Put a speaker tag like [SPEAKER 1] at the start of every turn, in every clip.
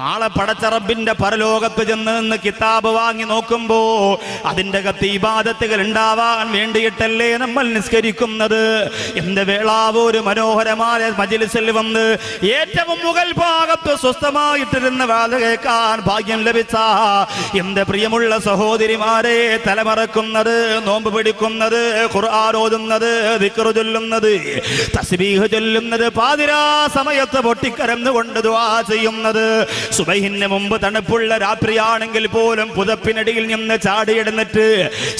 [SPEAKER 1] ആളെ പടച്ച റബ്ബിന്റെ പരലോകത്ത് ചെന്ന് നിന്ന് കിതാബ് വാങ്ങി നോക്കുമ്പോ അതിന്റെ അകത്ത് ഇബാദത്തുകൾ ഉണ്ടാവാൻ വേണ്ടിയിട്ടല്ലേ നമ്മൾ നിസ്കരിക്കുന്നത്. എന്റെ വേളാവ് ഒരു മനോഹരമായ മജ്‌ലിസിൽ വന്ന് ഏറ്റവും മുകൾ ഭാഗത്ത് സ്വസ്ഥമായിട്ടിരുന്ന വാദ കേൾക്കാൻ ഭാഗ്യം ലഭിച്ച എന്റെ പ്രിയമുള്ള സഹോദരിമാരെ, തലമറക്കുന്നത്, നോമ്പ് പിടിക്കുന്നത്, ഖുർആൻ ഓതുന്നത്, ദിക്ർ ചൊല്ലുന്നത്, തസ്ബീഹ് ചൊല്ലുന്നത്, പാതിരാ സമയത്ത് പൊട്ടിക്കരന്നുകൊണ്ട് ദുആ ചെയ്യുന്നത്, സുബഹിന് മുമ്പ് തണുപ്പുള്ള രാത്രിയാണെങ്കിൽ പോലും പുതപ്പിനടിയിൽ നിന്ന് ചാടിയെടുന്നിട്ട്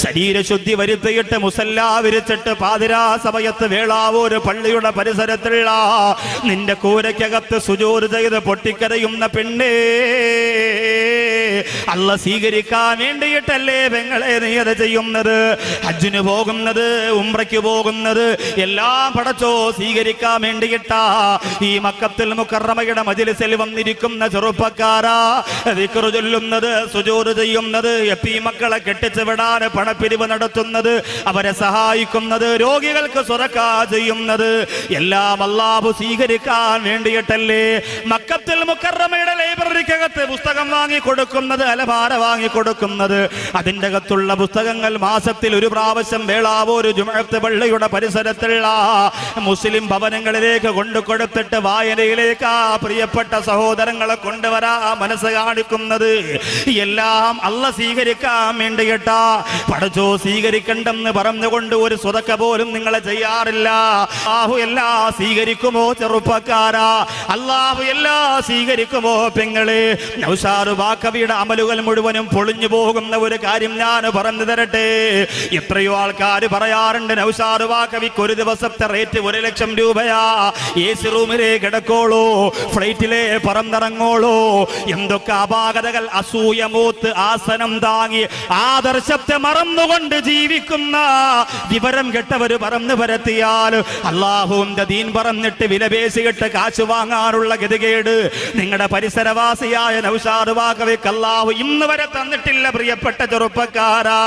[SPEAKER 1] ശരീരശുദ്ധി വരുത്തിയിട്ട് മുസല്ല വിരിച്ചിട്ട് പാതിരാ സമയത്ത് വേളാവൂർ പള്ളിയുടെ പരിസരത്തുള്ള നിന്റെ കൂരയ്ക്കകത്ത് സുജൂദ് ചെയ്ത് പൊട്ടിക്കരയുന്ന പെണ്ണേ, അല്ലാഹ് സ്വീകരിക്കാൻ വേണ്ടിയിട്ടല്ലേ പെങ്ങളെ നീ അത് ചെയ്യുന്നത്? ഹജ്ജിന് പോകുന്നത്, ഉംറയ്ക്ക് പോകുന്നത് എല്ലാം പടച്ചോ സ്വീകരിക്കാൻ വേണ്ടിയിട്ടാ. ഈ മക്കത്തുൽ മുക്കറമയുടെ മജ്‌ലിസിൽ വന്നിരിക്കുന്ന ചെറുപ്പക്കാരാ, ദിക്ർ ചൊല്ലുന്നത്, സുജൂദ് ചെയ്യുന്നത്, മക്കളെ കെട്ടിച്ചു വിടാൻ പണപ്പിരിവ് നടത്തുന്നത്, അവരെ സഹായിക്കുന്നത്, രോഗികൾക്ക് സ്വതക്ക ചെയ്യുന്നത് എല്ലാം അല്ലാഹു സ്വീകരിക്കാൻ വേണ്ടിയിട്ടല്ലേ. മക്കത്തുൽ മുക്കറമയുടെ ലൈബ്രറിക്കകത്ത് പുസ്തകം വാങ്ങി കൊടുക്കുന്നത്, അലമാര വാങ്ങി കൊടുക്കുന്നത്, അതിൻ്റെ അകത്തുള്ള പുസ്തകങ്ങൾ മാസത്തിൽ ഒരു പ്രാവശ്യം വേളാവൂർ ജുമുഅത്ത് പള്ളിയുടെ പരിസരത്തുള്ള മുസ്ലിം ഭവനങ്ങളിലേക്ക് കൊണ്ടുകൊടുത്തിട്ട് വായനയിലേക്ക് ആ പ്രിയപ്പെട്ട സഹോദരങ്ങളെ കൊണ്ടുവരാ മനസ്സ് കാണിക്കുന്നത് എല്ലാം അല്ലാഹ് സ്വീകരിക്കാൻ വേണ്ടിയിട്ടാ. പടച്ചോ സ്വീകരിക്കണ്ടെന്ന് പറഞ്ഞുകൊണ്ട് ഒരു സ്വതക്ക പോലും നിങ്ങളെ ചെയ്യാറില്ല. അല്ലാഹു എല്ലാം സ്വീകരിക്കുമോ ചെറുപ്പക്കാരാ? അല്ലാഹു എല്ലാം സ്വീകരിക്കുമോ പെങ്ങളെ? നൗഷാദ് ബാക്കവിയുടെ അമലുകൾ മുഴുവനും പൊളിഞ്ഞു പോകുന്ന ഒരു കാര്യം ഞാൻ പറഞ്ഞു തരട്ടെ. എത്രയോ ആൾക്കാർ പറയാറുണ്ട് നൗഷാദ് ബാക്കവിക്ക് ഒരു ദിവസത്തെ റേറ്റ് 1 ലക്ഷം രൂപയാ, AC റൂമിലേ കിടക്കോളൂ, ഫ്ലൈറ്റിലെ പറന്നിറങ്ങോളൂ, എന്തൊക്കെ അപാകതകൾ, അസൂയ മൂത്ത് ആസനം താങ്ങി ആദർശത്തെ മറന്നുകൊണ്ട് ജീവിക്കുന്ന വിവരം കെട്ടവര് പറന്നു പരത്തിയാൽ അല്ലാഹുവിന്റെ ദീൻ പറഞ്ഞിട്ട് വിലപേശിയിട്ട് കാശ് വാങ്ങാനുള്ള ഗതികേട് നിങ്ങളുടെ പരിസരവാസിയായ നൗഷാദ് ബാക്കവിക്ക് അല്ലാഹു ഇന്ന് വരെ തന്നിട്ടില്ല പ്രിയപ്പെട്ട ചെറുപ്പക്കാരാ.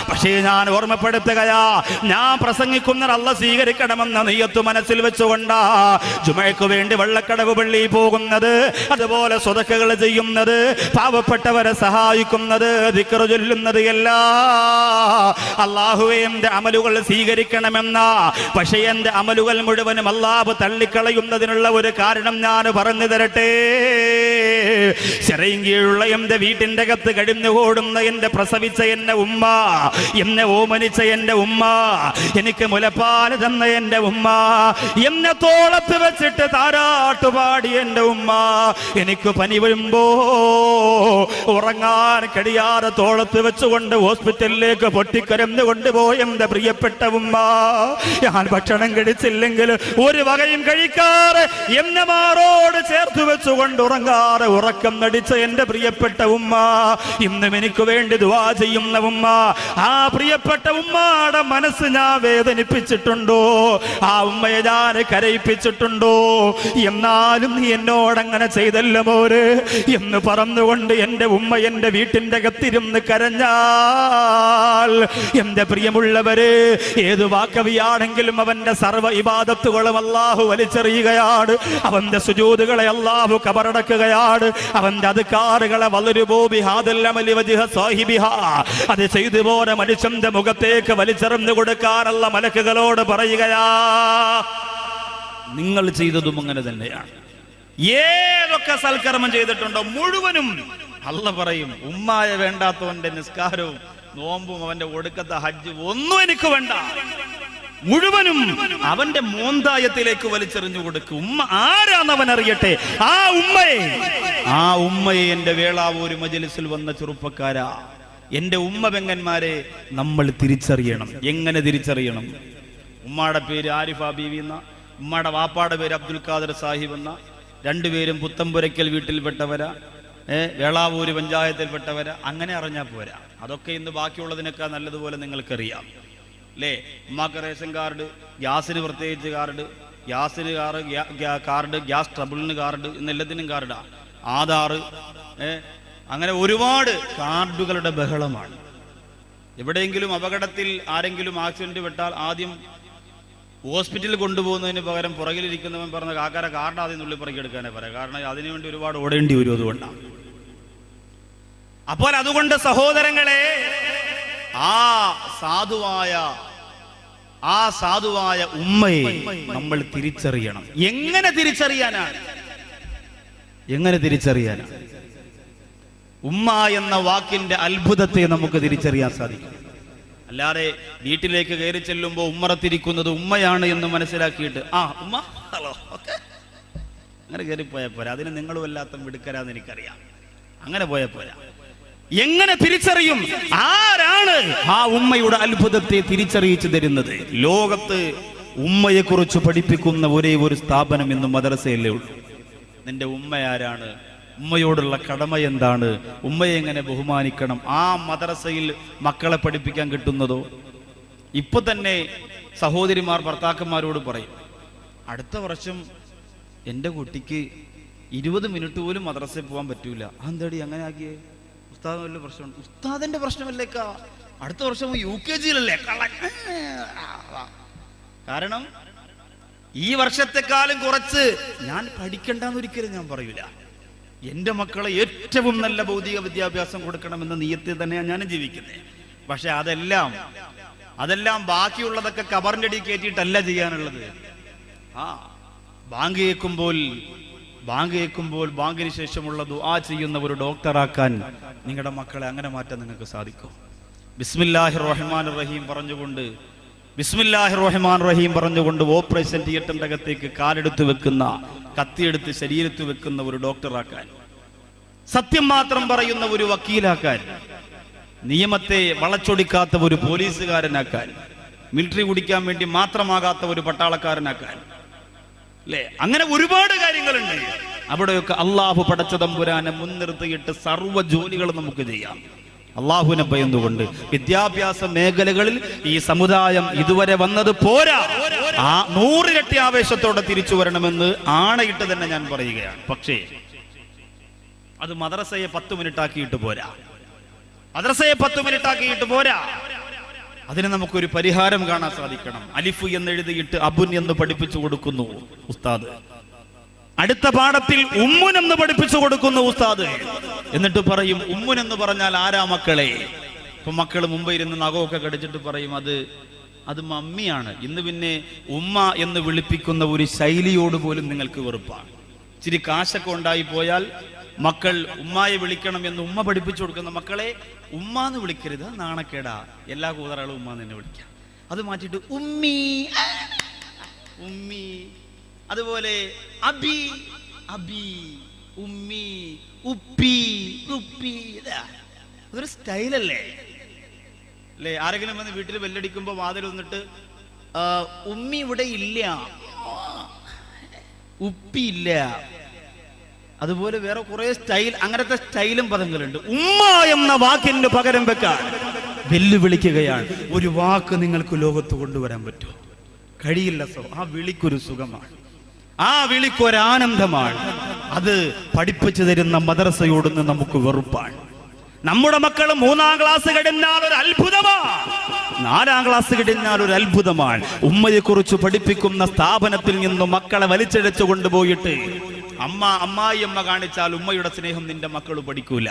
[SPEAKER 1] പക്ഷേ ഞാൻ ഓർമ്മപ്പെടുത്തുകയാ, ഞാൻ പ്രസംഗിക്കുന്നത് അല്ലാഹ് സ്വീകരിക്കണമെന്ന നിയ്യത്ത് മനസ്സിൽ വെച്ചുകൊണ്ടാ ജുമഅക്ക് വേണ്ടി വെള്ളക്കടവ് പള്ളി പോകുന്നത്, അതുപോലെ സ്വതക്കകൾ ചെയ്യുന്നത്, പാവപ്പെട്ടവരെ സഹായിക്കുന്നത്, ദിക്ർ ചൊല്ലുന്നത് എല്ലാം അല്ലാഹുവേ എന്റെ അമലുകൾ സ്വീകരിക്കണമെന്ന. പക്ഷേ എന്റെ അമലുകൾ മുഴുവനും അല്ലാഹു തള്ളിക്കളയുന്നതിനുള്ള ഒരു കാരണം ഞാൻ പറഞ്ഞു തരട്ടെ. ചെറിയങ്കീഴുള്ള എന്റെ വീട്ടിന്റെ അകത്ത് കഴിഞ്ഞുകൂടുന്ന എന്റെ പ്രസവിച്ച എന്റെ ഉമ്മ, എന്നെ ഓമനിച്ച എന്റെ ഉമ്മ, എനിക്ക് മുലപ്പാൽ തന്ന എന്റെ ഉമ്മ, എന്നെ തോളത്ത് വെച്ചിട്ട് താരാട്ടുപാടി എന്റെ ഉമ്മ, എനിക്ക് പനി വരുമ്പോ ഉറങ്ങാൻ കഴിയാതെ തോളത്ത് വെച്ചുകൊണ്ട് ഹോസ്പിറ്റലിലേക്ക് പൊട്ടിക്കരന്ന് കൊണ്ടുപോയി എന്റെ പ്രിയപ്പെട്ട ഉമ്മ, ഞാൻ ഭക്ഷണം കഴിച്ചില്ലെങ്കിൽ ഒരു വകയും കഴിക്കാറ് എന്നെ മാറോട് ചേർത്ത് വെച്ചുകൊണ്ട് ഉറങ്ങാറ് ഉറക്കം നടിച്ച എന്റെ പ്രിയപ്പെട്ട ഉമ്മ, ഇന്നും എനിക്ക് വേണ്ടി ദുആ ചെയ്യുന്ന ഉമ്മ. ആ പ്രിയപ്പെട്ട ഉമ്മയുടെ മനസ്സ് ഞാൻ വേദനിപ്പിച്ചിട്ടുണ്ടോ? ആ ഉമ്മയെ ഞാൻ കരയിപ്പിച്ചിട്ടുണ്ടോ? എന്നാലും നീ എന്നോടങ്ങനെ ചെയ്തല്ലോ മോര് എന്ന് പറഞ്ഞുകൊണ്ട് എന്റെ ഉമ്മ എന്റെ വീട്ടിന്റെ അകത്തിരുന്ന് കരഞ്ഞാൽ, എന്റെ പ്രിയമുള്ളവര്, ഏത് വാക്കവിയാണെങ്കിലും അവന്റെ സർവ്വ ഇബാദത്തുകളും അല്ലാഹു വലിച്ചെറിയുകയാണ്, അവന്റെ സുജൂദുകളെ അല്ലാഹു കബറടക്കുകയാണ്, അവന്റെ അദ്കാറുകളെ അത് ചെയ്തു പോലെ മനുഷ്യന്റെ മുഖത്തേക്ക് വലിച്ചെറിഞ്ഞു കൊടുക്കാനുള്ള മലക്കുകളോട് പറയുകയാ. നിങ്ങൾ ചെയ്തതും അങ്ങനെ തന്നെയാണ്. ഏതൊക്കെ സൽക്കർമ്മം ചെയ്തിട്ടുണ്ടോ മുഴുവനും അല്ലാഹ് പറയും, ഉമ്മായ വേണ്ടാത്തവന്റെ നിസ്കാരവും നോമ്പും അവന്റെ ഒടുക്കത്തെ ഹജ്ജ് ഒന്നും എനിക്ക് വേണ്ട, മുഴുവനും അവന്റെ മോന്തായത്തിലേക്ക് വലിച്ചെറിഞ്ഞു കൊടുക്കും. ഉമ്മ ആരാന്നവൻ അറിയട്ടെ. ആ ഉമ്മയെ എന്റെ വേളാവൂർ മജ്‌ലിസിൽ വന്ന ചെറുപ്പക്കാരാ, എന്റെ ഉമ്മ പെങ്ങന്മാരെ നമ്മൾ തിരിച്ചറിയണം. എങ്ങനെ തിരിച്ചറിയണം? ഉമ്മയുടെ പേര് ആരിഫ ബീവി എന്ന, ഉമ്മയുടെ വാപ്പാടെ പേര് അബ്ദുൽ ഖാദർ സാഹിബ് എന്ന, രണ്ടുപേരും പുത്തമ്പുരയ്ക്കൽ വീട്ടിൽപ്പെട്ടവരാ, വേളാവൂര് പഞ്ചായത്തിൽപ്പെട്ടവരാ. അങ്ങനെ അറിഞ്ഞാൽ പോരാ, അതൊക്കെ ഇന്ന് ബാക്കിയുള്ളതിനൊക്കെ നല്ലതുപോലെ നിങ്ങൾക്കറിയാം അല്ലേ. ഉമ്മാക്ക് റേഷൻ കാർഡ്, ഗ്യാസിന് പ്രത്യേകിച്ച് കാർഡ്, ഗ്യാസിന് കാർഡ്, ഗ്യാസ് ട്രബിളിന് കാർഡ്, എന്നെല്ലാത്തിനും കാർഡാ, ആധാർ, അങ്ങനെ ഒരുപാട് കാർഡുകളുടെ ബഹളമാണ്. എവിടെയെങ്കിലും അപകടത്തിൽ ആരെങ്കിലും ആക്സിഡന്റ് പെട്ടാൽ ആദ്യം ഹോസ്പിറ്റലിൽ കൊണ്ടുപോകുന്നതിന് പകരം പുറകിലിരിക്കുന്നവൻ പറഞ്ഞ കാക്കാരെ കാറിൻ്റെ ആദ്യം നുള്ളി പറക്കിയെടുക്കാനേ പറയാം. കാരണം അതിനുവേണ്ടി ഒരുപാട് ഓടേണ്ടി വരും. അതുകൊണ്ടാണ്. അപ്പോൾ അതുകൊണ്ട് സഹോദരങ്ങളെ, ആ സാധുവായ ഉമ്മയെ നമ്മൾ തിരിച്ചറിയണം. എങ്ങനെ തിരിച്ചറിയാനാണ്? ഉമ്മ എന്ന വാക്കിന്റെ അത്ഭുതത്തെ നമുക്ക് തിരിച്ചറിയാൻ സാധിക്കും. അല്ലാതെ വീട്ടിലേക്ക് കയറി ചെല്ലുമ്പോൾ ഉമ്മറത്തിരിക്കുന്നത് ഉമ്മയാണ് എന്ന് മനസ്സിലാക്കിയിട്ട് ഉമ്മ ഹലോ ഓക്കെ അങ്ങനെ കയറിപ്പോയാൽ പോരാ. അതിന് നിങ്ങളും വല്ലാത്ത മിടുക്കരാന്ന് എനിക്കറിയാം. അങ്ങനെ പോയാൽ പോരാ. എങ്ങനെ തിരിച്ചറിയും? ആരാണ് ആ ഉമ്മയുടെ അത്ഭുതത്തെ തിരിച്ചറിയിച്ചു തരുന്നത്? ലോകത്ത് ഉമ്മയെ കുറിച്ച് പഠിപ്പിക്കുന്ന ഒരേ ഒരു സ്ഥാപനം ഇന്ന് മദ്രസയല്ലേ ഉള്ളൂ. നിന്റെ ഉമ്മ ആരാണ്? ഉമ്മയോടുള്ള കടമ എന്താണ്? ഉമ്മയെ എങ്ങനെ ബഹുമാനിക്കണം? ആ മദ്രസയിൽ മക്കളെ പഠിപ്പിക്കാൻ കിട്ടുന്നതോ? ഇപ്പൊ തന്നെ സഹോദരിമാർ ഭർത്താക്കന്മാരോട് പറയും, അടുത്ത വർഷം എൻ്റെ കുട്ടിക്ക് 20 മിനിറ്റ് പോലും മദ്രസയിൽ പോകാൻ പറ്റൂല. അതെന്താടി അങ്ങനെ ആക്കിയേ? ഉസ്താദ് വല്ല പ്രശ്നമുണ്ട്? ഉസ്താദിന്റെ പ്രശ്നമല്ലേക്കാ, അടുത്ത വർഷം UKG-യിലല്ലേ. കാരണം ഈ വർഷത്തെക്കാളും കുറച്ച് ഞാൻ പഠിക്കണ്ടെന്ന് ഒരിക്കലും ഞാൻ പറയൂല. എൻ്റെ മക്കളെ ഏറ്റവും നല്ല ഭൗതിക വിദ്യാഭ്യാസം കൊടുക്കണമെന്ന നിയത്തിൽ തന്നെയാണ് ഞാൻ ജീവിക്കുന്നത്. പക്ഷെ അതെല്ലാം ബാക്കിയുള്ളതൊക്കെ കബറിന്റെ അടി കയറ്റിയിട്ടല്ല ചെയ്യാനുള്ളത്. ബാങ്ക് കേൾക്കുമ്പോൾ ബാങ്കിന് ശേഷമുള്ള ദുആ ചെയ്യുന്ന ഒരു ഡോക്ടറാക്കാൻ നിങ്ങളുടെ മക്കളെ അങ്ങനെ മാറ്റാൻ നിങ്ങൾക്ക് സാധിക്കും. ബിസ്മില്ലാഹിർ റഹ്മാനിർ റഹീം പറഞ്ഞുകൊണ്ട് ഓപ്പറേഷൻ തിയേറ്ററിന്റെ അകത്തേക്ക് കാലെടുത്ത് വെക്കുന്ന, കത്തിയെടുത്ത് ശരീരത്ത് വെക്കുന്ന ഒരു ഡോക്ടറാക്കാൻ, സത്യം മാത്രം പറയുന്ന ഒരു വക്കീലാക്കാൻ, നിയമത്തെ വളച്ചൊടിക്കാത്ത ഒരു പോലീസുകാരനാക്കാൻ, മിലിറ്ററി കുടിക്കാൻ വേണ്ടി മാത്രമാകാത്ത ഒരു പട്ടാളക്കാരനാക്കാൻ, അല്ലേ? അങ്ങനെ ഒരുപാട് കാര്യങ്ങളുണ്ട്. അവിടെയൊക്കെ അള്ളാഹു പടച്ച തമ്പുരാനെ മുൻനിർത്തിയിട്ട് സർവ്വ ജോലികൾ നമുക്ക് ചെയ്യാം. അള്ളാഹുവിനെ ഭയന്നുകൊണ്ട് വിദ്യാഭ്യാസ മേഖലകളിൽ ഈ സമുദായം ഇതുവരെ വന്നത് പോരാ. 100 ഇരട്ടി ആവേശത്തോടെ തിരിച്ചു വരണമെന്ന് ആണയിട്ട് തന്നെ ഞാൻ പറയുകയാണ്. പക്ഷേ അത് മദ്രസയെ 10 മിനിറ്റ് ആക്കിയിട്ട് പോരാ. അതിന് നമുക്കൊരു പരിഹാരം കാണാൻ സാധിക്കണം. അലിഫ് എന്ന് എഴുതിയിട്ട് അബുൻ എന്ന് പഠിപ്പിച്ചു കൊടുക്കുന്നു ഉസ്താദ്. അടുത്ത പാഠത്തിൽ ഉമ്മുൻ എന്ന് പഠിപ്പിച്ചു കൊടുക്കുന്നു ഉസ്താദ്. എന്നിട്ട് പറയും, ഉമ്മുൻ എന്ന് പറഞ്ഞാൽ ആരാ മക്കളെ? ഇപ്പൊ മക്കൾ മുമ്പ് ഇരുന്ന് നഖമൊക്കെ കടിച്ചിട്ട് പറയും അത് മമ്മിയാണ്. ഇന്ന് പിന്നെ ഉമ്മ എന്ന് വിളിപ്പിക്കുന്ന ഒരു ശൈലിയോട് പോലും നിങ്ങൾക്ക് വെറുപ്പാണ്. ഇച്ചിരി കാശൊക്കെ ഉണ്ടായി പോയാൽ മക്കൾ ഉമ്മായെ വിളിക്കണം എന്ന് ഉമ്മ പഠിപ്പിച്ചു കൊടുക്കുന്ന മക്കളെ ഉമ്മാന്ന് വിളിക്കരുത്, നാണക്കേടാ. എല്ലാ കൂതറകളും ഉമ്മാന്ന് തന്നെ വിളിക്കാം. അത് മാറ്റിയിട്ട് ഉമ്മി, അതുപോലെ അബി, ഉമ്മി, ഉപ്പി. അതൊരു സ്റ്റൈലല്ലേ? ആരെങ്കിലും വന്ന് വീട്ടിൽ ബെല്ലടിക്കുമ്പോ വാതിൽ വന്നിട്ട് ഉമ്മി ഇവിടെ ഇല്ല, ഉപ്പി ഇല്ല, അതുപോലെ വേറെ കുറെ സ്റ്റൈൽ, അങ്ങനത്തെ സ്റ്റൈലും പദങ്ങളുണ്ട്. ഉമ്മ എന്ന വാക്കിന് പകരം വെക്കാൻ വെല്ലുവിളിക്കുകയാണ്. ഒരു വാക്ക് നിങ്ങൾക്ക് ലോകത്ത് കൊണ്ടുവരാൻ പറ്റുമോ? കഴിയില്ല. ആ വിളിക്കൊരു സുഖമാണ്, ആ വിളിക്കൊരാനന്ദമാണ്. അത് പഠിപ്പിച്ചു തരുന്ന മദ്രസയോട് നമുക്ക് വെറുപ്പാണ്. നമ്മുടെ മക്കൾ 3-ാം ക്ലാസ് കഴിഞ്ഞാൽ ഒരു അത്ഭുതമാണ്, 4-ാം ക്ലാസ് കഴിഞ്ഞാൽ ഒരു അത്ഭുതമാണ്. ഉമ്മയെ കുറിച്ച് പഠിപ്പിക്കുന്ന സ്ഥാപനത്തിൽ നിന്നും മക്കളെ വലിച്ചഴച്ചു കൊണ്ടുപോയിട്ട് അമ്മായിയമ്മ കാണിച്ചാൽ ഉമ്മയുടെ സ്നേഹം നിന്റെ മക്കൾ പഠിക്കൂല.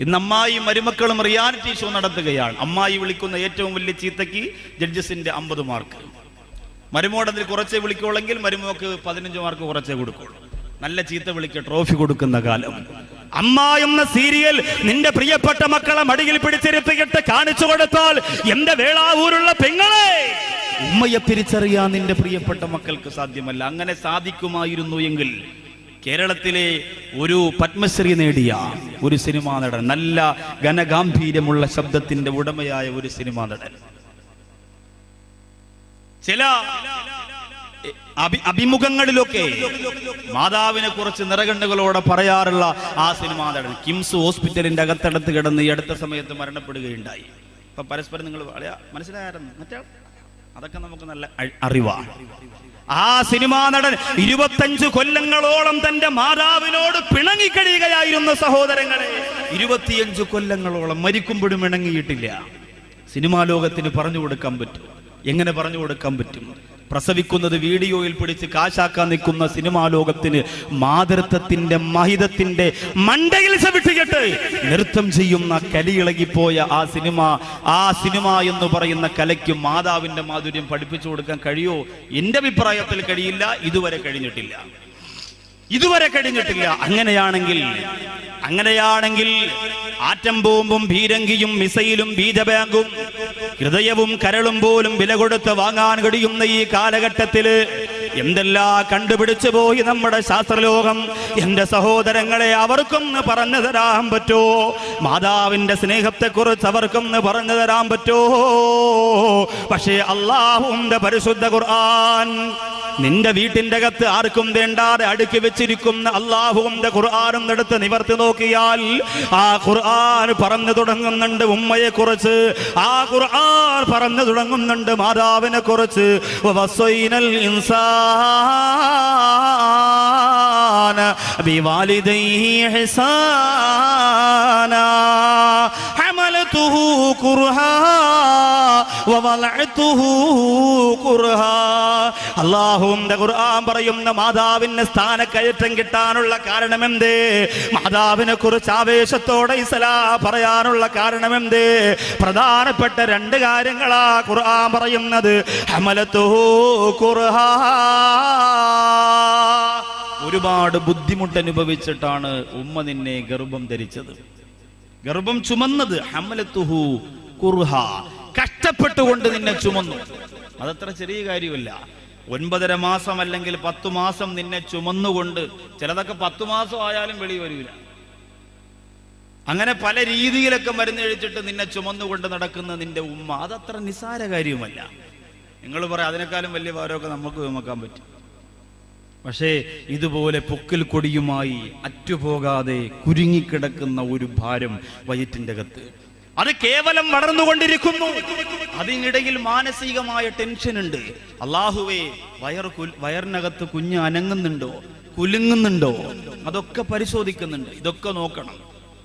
[SPEAKER 1] ഇന്ന് അമ്മായിയും മരുമക്കളും റിയാലിറ്റി ഷോ നടത്തുകയാണ്. അമ്മായി വിളിക്കുന്ന ഏറ്റവും വലിയ ചീത്തയ്ക്ക് ജഡ്ജസിന്റെ 50 മാർക്ക്, മരുമോടതിൽ കുറച്ചേ വിളിക്കുള്ളെങ്കിൽ മരുമോക്ക് 15 മാർക്ക് കുറച്ചേ കൊടുക്കുള്ളൂ. നല്ല ചീത്ത വിളിക്ക ട്രോഫി കൊടുക്കുന്ന കാലം. അമ്മ എന്ന സീരിയൽ നിന്റെ പ്രിയപ്പെട്ട മക്കളെ മടിയിൽ പിടിച്ചിരുത്തിയിട്ട് കാണിച്ചു കൊടുത്താൽ എന്റെ വേളാവൂരുള്ള പെങ്ങളെ, ഉമ്മയെ തിരിച്ചറിയാൻ നിന്റെ പ്രിയപ്പെട്ട മക്കൾക്ക് സാധ്യമല്ല. അങ്ങനെ സാധിക്കുമായിരുന്നു എങ്കിൽ കേരളത്തിലെ ഒരു പത്മശ്രീ നേടിയ ഒരു സിനിമാ നടൻ, നല്ല ഘനഗാംഭീര്യമുള്ള ശബ്ദത്തിന്റെ ഉടമയായ ഒരു സിനിമാ നടൻ, ചില അഭിമുഖങ്ങളിലൊക്കെ മാതാവിനെ കുറിച്ച് നിറകണ്ണുകളോടെ പറയാറുള്ള ആ സിനിമാ നടൻ കിംസ് ഹോസ്പിറ്റലിന്റെ അകത്തടത്ത് കിടന്ന് ഈ അടുത്ത സമയത്ത് മരണപ്പെടുകയുണ്ടായി. അപ്പൊ പരസ്പരം നിങ്ങൾ മനസ്സിലായിരുന്നു മറ്റേ അതൊക്കെ നമുക്ക് നല്ല അറിവാണ്. ആ സിനിമാ നടൻ 25 കൊല്ലങ്ങളോളം തന്റെ മാതാവിനോട് പിണങ്ങിക്കഴിയുകയായിരുന്നു സഹോദരങ്ങളെ. 25 കൊല്ലങ്ങളോളം മരിക്കുമ്പോഴും ഇണങ്ങിയിട്ടില്ല. സിനിമാ ലോകത്തിന് പറഞ്ഞു കൊടുക്കാൻ പറ്റും. എങ്ങനെ പറഞ്ഞു കൊടുക്കാൻ പറ്റും? പ്രസവിക്കുന്നത് വീഡിയോയിൽ പിടിച്ച് കാശാക്കാൻ നിൽക്കുന്ന സിനിമാ ലോകത്തിന് മാതൃത്വത്തിന്റെ മഹിതത്തിന്റെ മണ്ടയിൽ ചവിട്ടിയിട്ട് നൃത്തം ചെയ്യുന്ന കലിയിളകിപ്പോയ ആ സിനിമ എന്ന് പറയുന്ന കലയ്ക്ക് മാതാവിന്റെ മാധുര്യം പഠിപ്പിച്ചു കൊടുക്കാൻ കഴിയോ? എന്റെ അഭിപ്രായത്തിൽ കഴിയില്ല, ഇതുവരെ കഴിഞ്ഞിട്ടില്ല. അങ്ങനെയാണെങ്കിൽ ആറ്റം ബോംബും ഭീരങ്കിയും മിസൈലും ബീജബാങ്കും ഹൃദയവും കരളും പോലും വില കൊടുത്ത് വാങ്ങാൻ കഴിയുന്ന ഈ കാലഘട്ടത്തില് എന്തെല്ലാം കണ്ടുപിടിച്ചു പോയി നമ്മുടെ ശാസ്ത്രലോകം. എന്റെ സഹോദരങ്ങളെ, അവർക്കൊന്ന് പറഞ്ഞു തരാൻ പറ്റോ? മാതാവിന്റെ സ്നേഹത്തെക്കുറിച്ച് അവർക്കൊന്ന് പറഞ്ഞു തരാൻ പറ്റോ? പക്ഷേ അല്ലാഹുവിന്റെ പരിശുദ്ധ ഖുർആൻ നിന്റെ വീട്ടിന്റെ അകത്ത് ആർക്കും വേണ്ടാതെ അടുക്കി വെച്ചിരിക്കുന്ന അല്ലാഹുവിന്റെ ഖുർആനും എടുത്ത് നിവർത്തി നോക്കിയാൽ ആ ഖുർആൻ പറഞ്ഞു തുടങ്ങുന്നുണ്ട് ഉമ്മയെ കുറിച്ച്, ആ ഖുർആൻ പറഞ്ഞു തുടങ്ങുന്നുണ്ട് മാതാവിനെ കുറിച്ച്. വവസ്സൈനൽ ഇൻസാന ബിവാലിദൈഹി ഇഹ്സാനാ ഹമലതുഹു കുർഹാ വവലഅതുഹു കുർഹാ. അല്ലാഹുവിന്റെ ഖുർആൻ പറയുന്ന മാതാവിന് സ്ഥാനക്കയറ്റം കിട്ടാനുള്ള കാരണമെന്ത്? മാതാവിനെ കുറിച്ച് ആവേശത്തോടെ ഇസ്ലാം പറയാനുള്ള കാരണമെന്ത്? പ്രധാനപ്പെട്ട രണ്ട് കാര്യങ്ങളാ ഖുർആൻ പറയുന്നത്. ഹമലതുഹു കുർഹാ, ഒരുപാട് ബുദ്ധിമുട്ട് അനുഭവിച്ചിട്ടാണ് ഉമ്മ നിന്നെ ഗർഭം ധരിച്ചത്, ഗർഭം ചുമന്നത്. ഹമലതുഹു കുർഹാ, കഷ്ടപ്പെട്ടുകൊണ്ട് നിന്നെ ചുമന്നു. അതത്ര ചെറിയ കാര്യമല്ല. 9.5 മാസം അല്ലെങ്കിൽ 10 മാസം നിന്നെ ചുമന്നുകൊണ്ട്, ചിലതൊക്കെ 10 മാസം ആയാലും വെളി വരില്ല. അങ്ങനെ പല രീതിയിലൊക്കെ മരുന്ന് കഴിച്ചിട്ട് നിന്നെ ചുമന്നുകൊണ്ട് നടക്കുന്ന നിന്റെ ഉമ്മ, അതത്ര നിസ്സാര കാര്യവുമല്ല. നിങ്ങൾ പറയാം അതിനേക്കാളും വലിയ ഭാരമൊക്കെ നമുക്ക് ചുമക്കാൻ പറ്റും. പക്ഷേ ഇതുപോലെ പൊക്കിൽ കൊടിയുമായി അറ്റുപോകാതെ കുരുങ്ങിക്കിടക്കുന്ന ഒരു ഭാരം വയറ്റിന്റെ അകത്ത്, അത് കേവലം വളർന്നുകൊണ്ടിരിക്കുന്നു. അതിനിടയിൽ മാനസികമായ ടെൻഷൻ ഉണ്ട്. അല്ലാഹുവേ, വയറിനകത്ത് കുഞ്ഞ് അനങ്ങുന്നുണ്ടോ, കുലുങ്ങുന്നുണ്ടോ, അതൊക്കെ പരിശോധിക്കുന്നുണ്ട്. ഇതൊക്കെ നോക്കണം,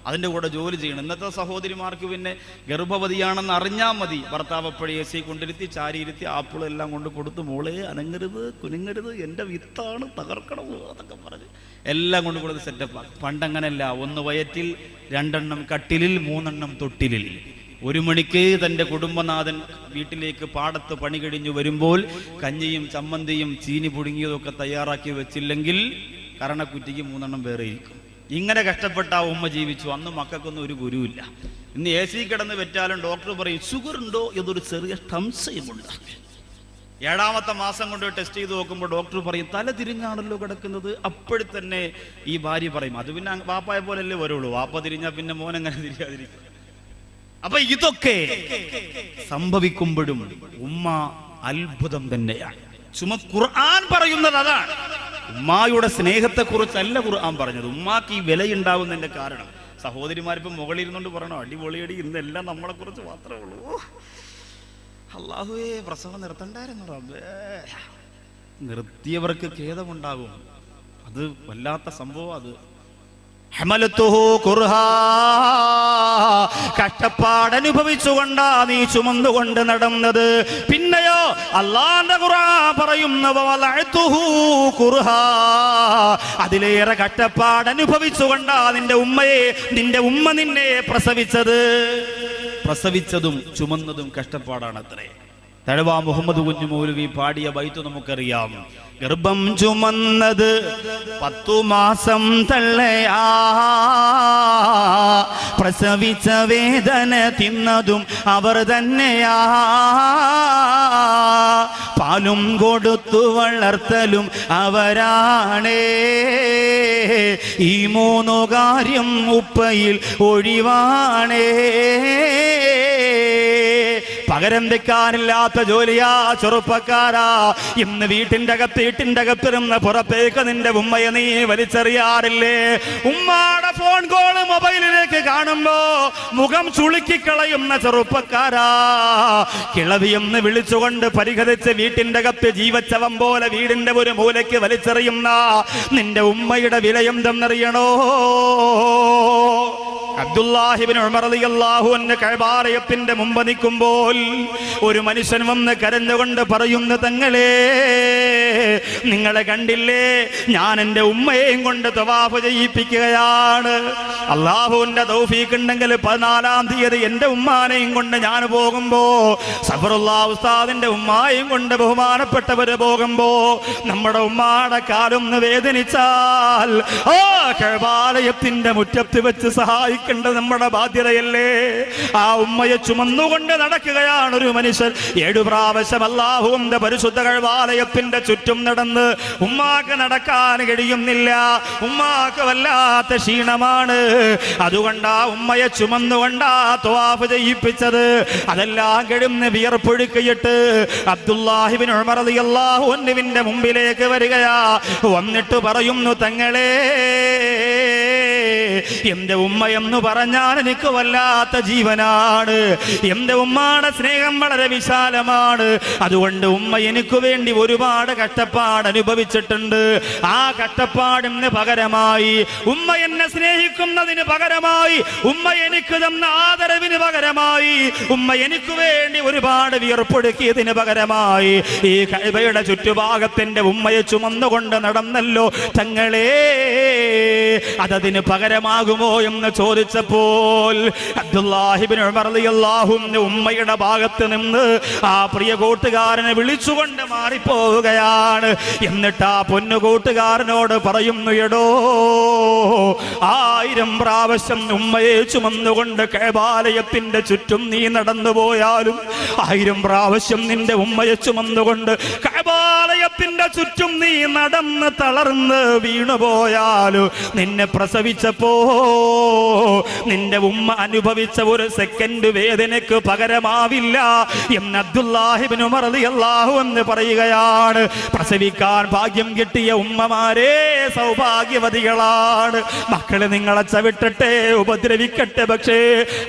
[SPEAKER 1] അതിന്റെ കൂടെ ജോലി ചെയ്യണം. ഇന്നത്തെ സഹോദരിമാർക്ക് പിന്നെ ഗർഭവതിയാണെന്ന് അറിഞ്ഞാൽ മതി, ഭർത്താവ് എപ്പോഴും AC കൊണ്ടിരുത്തി ചാരിയിരുത്തി ആപ്പിളും എല്ലാം കൊണ്ട് കൊടുത്ത്, മോളെ അനങ്ങരുത്, കുലുങ്ങരുത്, എൻ്റെ വിത്താണ്, തകർക്കണം അതൊക്കെ പറഞ്ഞ് എല്ലാം കൊണ്ട് കൊടുത്ത് സെറ്റപ്പാണ്. പണ്ടങ്ങനല്ല. 1 വയറ്റിൽ, 2 എണ്ണം കട്ടിലിൽ, 3 എണ്ണം തൊട്ടിലിൽ. 1 മണിക്ക് തൻ്റെ കുടുംബനാഥൻ വീട്ടിലേക്ക് പാടത്ത് പണി കഴിഞ്ഞു വരുമ്പോൾ കഞ്ഞിയും ചമ്മന്തിയും ചീനി പുഴുങ്ങിയതൊക്കെ തയ്യാറാക്കി വെച്ചില്ലെങ്കിൽ കരണക്കുറ്റിക്ക് 3 എണ്ണം വേറെ ഇരിക്കും. ഇങ്ങനെ കഷ്ടപ്പെട്ട ആ ഉമ്മ ജീവിച്ചു. അന്ന് മക്കൾക്കൊന്നും ഒരു ഗുരുവില്ല. ഇന്ന് AC കിടന്ന് വെച്ചാലും ഡോക്ടർ പറയും ഷുഗർ ഉണ്ടോ എന്നൊരു ചെറിയ സംശയമുണ്ട്. 7ാമത്തെ മാസം കൊണ്ട് ടെസ്റ്റ് ചെയ്ത് നോക്കുമ്പോൾ ഡോക്ടർ പറയും തല തിരിഞ്ഞാണല്ലോ കിടക്കുന്നത്. അപ്പോഴത്തന്നെ ഈ ഭാര്യ പറയും അത് പിന്നെ വാപ്പായ പോലല്ലേ വരുള്ളൂ, വാപ്പ തിരിഞ്ഞാൽ പിന്നെ മോൻ എങ്ങനെ തിരിയാതിരിക്കും. അപ്പൊ ഇതൊക്കെ സംഭവിക്കുമ്പോഴും ഉമ്മ അത്ഭുതം തന്നെയാണ്. ഖുർആൻ പറയുന്നത് അതാണ്. ഉമ്മായുടെ സ്നേഹത്തെ കുറിച്ചല്ല ഖുർആൻ പറഞ്ഞത്. ഉമ്മാക്ക് ഈ വിലയുണ്ടാവുന്നതിന്റെ കാരണം സഹോദരിമാരിപ്പം മുകളിലിരുന്നുകൊണ്ട് പറയണോ അടിപൊളിയടി, ഇന്നെല്ലാം നമ്മളെ കുറിച്ച് മാത്രമേ ഉള്ളൂ. അല്ലാഹുവേ, പ്രസവം നിർത്തണ്ടായിരുന്നു റബ്ബേ. നിർത്തിയവർക്ക് ഖേദമുണ്ടാകും. അത് വല്ലാത്ത സംഭവം. അത് ഹമലതുഹു കുർഹാ, കഷ്ടപ്പാടനുഭവിച്ചുകൊണ്ടാ നീ ചുമന്നുകൊണ്ട് നടന്നത്. പിന്നെയോ അല്ലാഹുവിന്റെ ഖുർആൻ പറയുന്ന വവലഅതുഹു കുർഹാ, അതിലേറെ കഷ്ടപ്പാടനുഭവിച്ചുകൊണ്ടാ നിന്റെ ഉമ്മ നിന്നെ പ്രസവിച്ചതും ചുമന്നതും കഷ്ടപ്പാടാണത്രേ. തഴവ മുഹമ്മദ് കുഞ്ഞു മൗലവി പാടിയ ബൈത്ത് നമുക്കറിയാം. ഗർഭം ചുമന്നത് 10 മാസം തള്ളയാ, പ്രസവിച്ച വേദന തിന്നതും അവർ തന്നെയാ, പാലും കൊടുത്തു വളർത്തലും അവരാണേ, ഈ 3 കാര്യം ഉപ്പയിൽ ഒഴിവാണേ. പകരം വെക്കാനില്ലാത്ത ജോലിയാ ചെറുപ്പക്കാരാ. ഇന്ന് വീട്ടിന്റെ അകത്തിരുന്ന് പുറത്തേക്ക് നിന്റെ ഉമ്മയെ നീ വലിച്ചെറിയാറില്ലേ? ഉമ്മാടെ ഫോൺ കോള് മൊബൈലിലേക്ക് കാണുമ്പോ മുഖം ചുളുക്കിക്കളയുന്ന ചെറുപ്പക്കാരാ. കിളവിയെന്ന് വിളിച്ചുകൊണ്ട് പരിഹരിച്ച് വീട്ടിന്റെ അകത്ത് ജീവച്ചവം പോലെ വീടിന്റെ ഒരു മൂലയ്ക്ക് വലിച്ചെറിയുന്ന നിന്റെ ഉമ്മയുടെ വില എന്തെന്നറിയണോ? അബ്ദുല്ലാഹി ഇബ്നു ഉമർ റളിയല്ലാഹു അൻഹു കഅബാലയത്തിന്റെ മുമ്പ് നിൽക്കുമ്പോൾ ഒരു മനുഷ്യൻ വന്ന് കരഞ്ഞുകൊണ്ട് പറയുന്നു, തങ്ങളെ നിങ്ങളെ കണ്ടില്ലേ, ഞാൻ എൻ്റെ ഉമ്മയെയും കൊണ്ട് തവാഫ് ചെയ്യിപ്പിക്കുകയാണ്. അള്ളാഹുവിന്റെ തൗഫീഖ് ഉണ്ടെങ്കിൽ 14-ാം തീയതി എൻ്റെ ഉമ്മാനെയും കൊണ്ട് ഞാൻ പോകുമ്പോ, സഫറുല്ലാഹ് ഉസ്താദിന്റെ ഉമ്മായെയും കൊണ്ട് ബഹുമാനപ്പെട്ടവര് പോകുമ്പോ, നമ്മുടെ ഉമ്മാടെ കാലൊന്ന് വേദനിച്ചാൽ ആ കഅബാലയത്തിന്റെ മുറ്റത്ത് വെച്ച് സഹായിക്കേണ്ടത് നമ്മുടെ ബാധ്യതയല്ലേ? ആ ഉമ്മയെ ചുമന്നുകൊണ്ട് നടക്കുകയാണ് ഒരു മനുഷ്യൻ. 7 പ്രാവശ്യം അല്ലാഹുവിന്റെ പരിശുദ്ധ കഅബാലയത്തിന്റെ ചുറ്റും നടന്ന് ഉമ്മാക്ക് നടക്കാൻ കഴിയുന്നില്ല. ഉമ്മാക്ക് വല്ലാത്ത ക്ഷീണമാണ്. അതുകൊണ്ട് ആ ഉമ്മയെ ചുമന്നുകൊണ്ടാ തവാഫ് ചെയ്യിപ്പിച്ചത്. അതെല്ലാം കിടന്ന് വിയർപ്പൊഴുക്കിയിട്ട് അബ്ദുല്ലാഹി ഇബ്നു ഉമർ റളിയല്ലാഹു അൻഹുവിന്റെ മുമ്പിലേക്ക് വരികയാ. വന്നിട്ട് പറയുന്നു, തങ്ങളെ എന്റെ ഉമ്മ എന്ന് പറഞ്ഞാൽ എനിക്ക് വല്ലാത്ത ജീവനാണ്. എന്റെ ഉമ്മയുടെ സ്നേഹം വളരെ വിശാലമാണ്. അതുകൊണ്ട് ഉമ്മ എനിക്ക് വേണ്ടി ഒരുപാട് കഷ്ടപ്പാട് അനുഭവിച്ചിട്ടുണ്ട്. ആ കഷ്ടപ്പാടിന് പകരമായി, ഉമ്മ എന്നെ സ്നേഹിക്കുന്നതിന് പകരമായി, ഉമ്മ എനിക്ക് തന്ന ആദരവിന് പകരമായി, ഉമ്മ എനിക്ക് വേണ്ടി ഒരുപാട് വിയർപ്പൊടുക്കിയതിന് പകരമായി ഈ കഅബയുടെ ചുറ്റുഭാഗത്തിന്റെ ഉമ്മയെ ചുമന്നുകൊണ്ട് നടന്നല്ലോ തങ്ങളെ, അതതിന് പകരമാകുമോ എന്ന് ചോദിച്ചപ്പോൾ അബ്ദുല്ലാഹി ഇബ്നു ഉമർ റളിയല്ലാഹു അൻഹു ഉമ്മയുടെ ഭാഗത്ത് നിന്ന് ആ പ്രിയ കൂട്ടുകാരനെ വിളിച്ചുകൊണ്ട് മാറിപ്പോവുകയാണ്. എന്നിട്ട് ആ പൊന്നു കൂട്ടുകാരനോട് പറയുന്നു, എടോ 1000 പ്രാവശ്യം ഉമ്മയെ ചുമന്നുകൊണ്ട് കഅബാലയത്തിന്റെ ചുറ്റും നീ നടന്നുപോയാലും, 1000 പ്രാവശ്യം നിന്റെ ഉമ്മയെ ചുമന്നുകൊണ്ട് കഅബാലയത്തിന്റെ ചുറ്റും നീ നടന്ന് തളർന്ന് വീണുപോയാലും, നിന്നെ പ്രസവിച്ചപ്പോ നിന്റെ ഉമ്മ അനുഭവിച്ച ഒരു സെക്കൻഡ് വേദനയ്ക്ക് പകരമാവില്ല എന്ന് അബ്ദുല്ലാഹി ഇബ്നു ഉമർ റളിയല്ലാഹു അൻഹു പറയുകയാണ്. പ്രസവിക്കാൻ ഭാഗ്യം കിട്ടിയ ഉമ്മമാരെ സൗഭാഗ്യവതികളാണ്. മക്കളെ നിങ്ങളെ ചവിട്ടട്ടെ, ഉപദ്രവിക്കട്ടെ, പക്ഷേ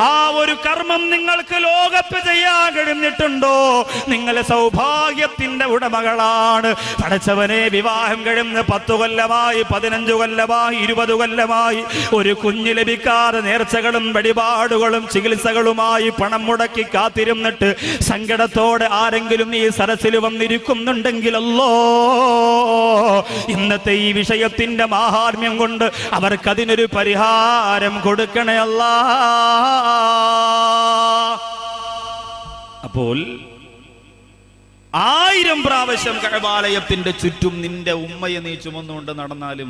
[SPEAKER 1] ആ ഒരു കർമ്മം നിങ്ങൾക്ക് ലോകത്ത് ചെയ്യാൻ കഴിഞ്ഞിട്ടുണ്ടോ? നിങ്ങൾ സൗഭാഗ്യത്തിന്റെ ഉടമകളാണ്. പടച്ചവനെ, വിവാഹം കഴിഞ്ഞ് 10 കൊല്ലമായി, 15 കൊല്ലമായി, 20 കൊല്ലമായി ഒരു കുഞ്ഞ് ലഭിക്കാതെ നേർച്ചകളും വഴിപാടുകളും ചികിത്സകളുമായി പണം മുടക്കി കാത്തിരുന്നിട്ട് സങ്കടത്തോടെ ആരെങ്കിലും ഈ സരസിൽ വന്നിരിക്കുന്നുണ്ടെങ്കിലല്ലോ, ഇന്നത്തെ ഈ വിഷയത്തിന്റെ മാഹാത്മ്യം കൊണ്ട് അവർക്കതിനൊരു പരിഹാരം കൊടുക്കണേ അല്ലാ. അപ്പോൾ 1000 പ്രാവശ്യം കഅബാലയത്തിന്റെ ചുറ്റും നിന്റെ ഉമ്മയെ നീ ചുമന്നുകൊണ്ട് നടന്നാലും